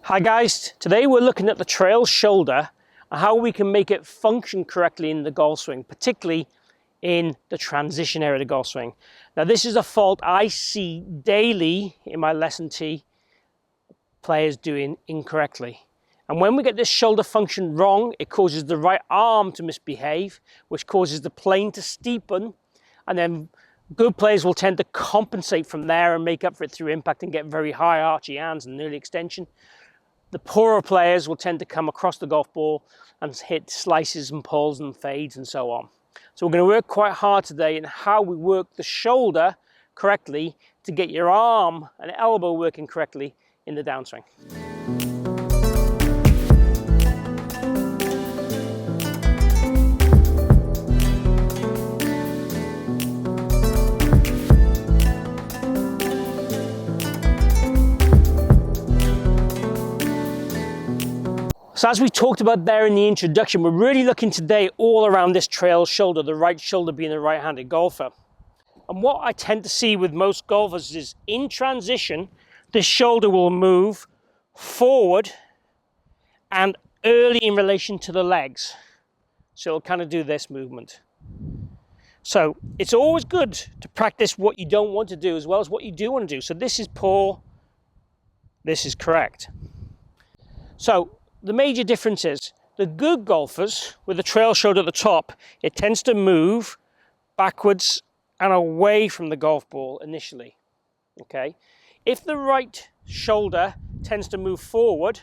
Hi guys, today we're looking at the trail shoulder and how we can make it function correctly in the golf swing, particularly in the transition area of the golf swing. Now this is a fault I see daily in my lesson tee players doing incorrectly. And when we get this shoulder function wrong, it causes the right arm to misbehave, which causes the plane to steepen, and then good players will tend to compensate from there and make up for it through impact and get very high archy hands and early extension. The poorer players will tend to come across the golf ball and hit slices and pulls and fades and so on. So we're going to work quite hard today in how we work the shoulder correctly to get your arm and elbow working correctly in the downswing. So as we talked about there in the introduction, we're really looking today all around this trail shoulder, the right shoulder being a right-handed golfer. And what I tend to see with most golfers is in transition, this shoulder will move forward and early in relation to the legs. So it'll kind of do this movement. So it's always good to practice what you don't want to do as well as what you do want to do. So this is poor, this is correct. So the major difference is the good golfers with the trail shoulder at the top, it tends to move backwards and away from the golf ball initially. Okay, if the right shoulder tends to move forward,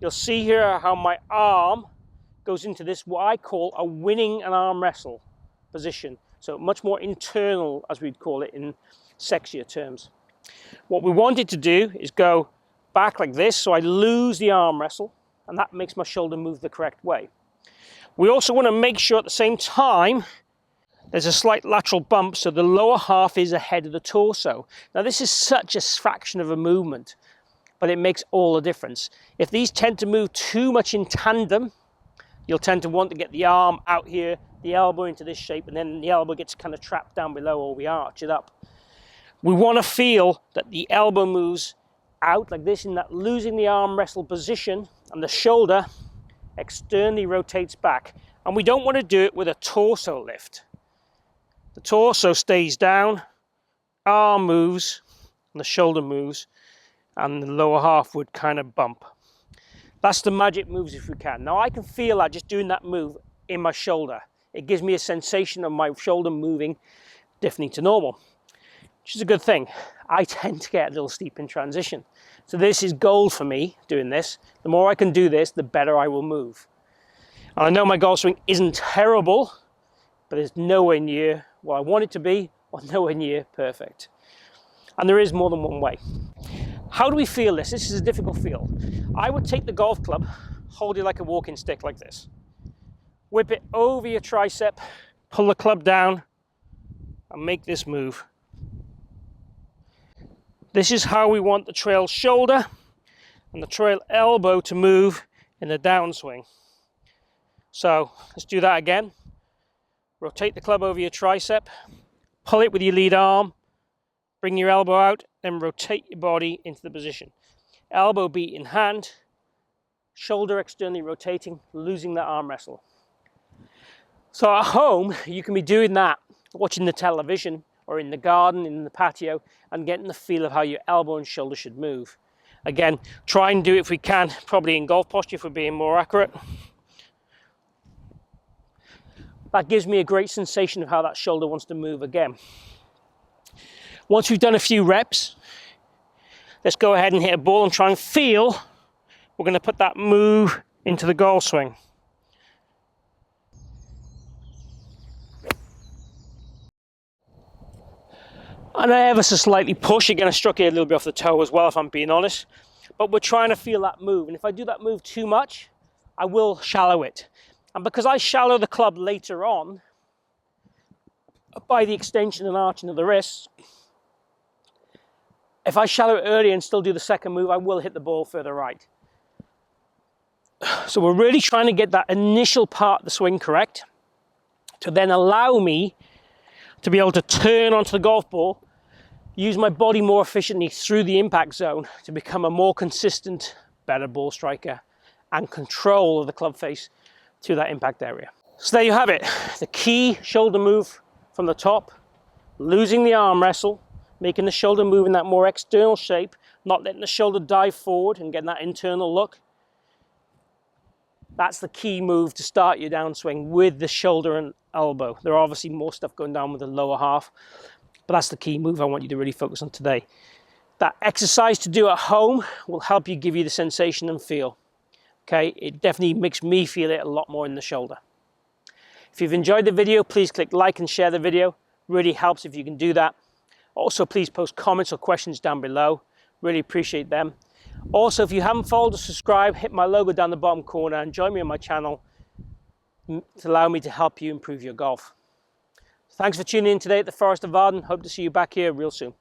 you'll see here how my arm goes into this, what I call a winning and arm wrestle position. So much more internal, as we'd call it in sexier terms. What we wanted to do is go back like this, so I lose the arm wrestle, and that makes my shoulder move the correct way. We also want to make sure at the same time there's a slight lateral bump so the lower half is ahead of the torso. Now this is such a fraction of a movement, but it makes all the difference. If these tend to move too much in tandem, you'll tend to want to get the arm out here, the elbow into this shape, and then the elbow gets kind of trapped down below, or we arch it up. We want to feel that the elbow moves out like this in that losing the arm wrestle position, and the shoulder externally rotates back. And we don't want to do it with a torso lift. The torso stays down, arm moves, and the shoulder moves, and the lower half would kind of bump. That's the magic moves if we can. Now I can feel that just doing that move in my shoulder. It gives me a sensation of my shoulder moving differently to normal, which is a good thing. I tend to get a little steep in transition. So this is gold for me, doing this. The more I can do this, the better I will move. And I know my golf swing isn't terrible, but it's nowhere near what I want it to be, or nowhere near perfect. And there is more than one way. How do we feel this? This is a difficult feel. I would take the golf club, hold it like a walking stick like this. Whip it over your tricep, pull the club down, and make this move. This is how we want the trail shoulder and the trail elbow to move in the downswing. So let's do that again. Rotate the club over your tricep, pull it with your lead arm, bring your elbow out, then rotate your body into the position. Elbow beat in hand, shoulder externally rotating, losing that arm wrestle. So at home, you can be doing that, watching the television, or in the garden, in the patio, and getting the feel of how your elbow and shoulder should move. Again, try and do it if we can, probably in golf posture if we're being more accurate. That gives me a great sensation of how that shoulder wants to move again. Once we've done a few reps, let's go ahead and hit a ball and try and feel we're going to put that move into the golf swing. And I ever so slightly push. Again, I struck it a little bit off the toe as well, if I'm being honest. But we're trying to feel that move. And if I do that move too much, I will shallow it. And because I shallow the club later on, by the extension and arching of the wrists, if I shallow it early and still do the second move, I will hit the ball further right. So we're really trying to get that initial part of the swing correct to then allow me to be able to turn onto the golf ball use my body more efficiently through the impact zone to become a more consistent better ball striker and control of the club face to that impact area. So there you have it, the key shoulder move from the top, losing the arm wrestle, making the shoulder move in that more external shape, not letting the shoulder dive forward and getting that internal look. That's the key move to start your downswing with the shoulder and elbow. There are obviously more stuff going down with the lower half, but that's the key move I want you to really focus on today. That exercise to do at home will help you, give you the sensation and feel. Okay, it definitely makes me feel it a lot more in the shoulder. If you've enjoyed the video, please click like and share the video. Really helps if you can do that. Also, please post comments or questions down below. Really appreciate them. Also, if you haven't followed or subscribed, hit my logo down the bottom corner and join me on my channel to allow me to help you improve your golf. Thanks for tuning in today at the Forest of Arden. Hope to see you back here real soon.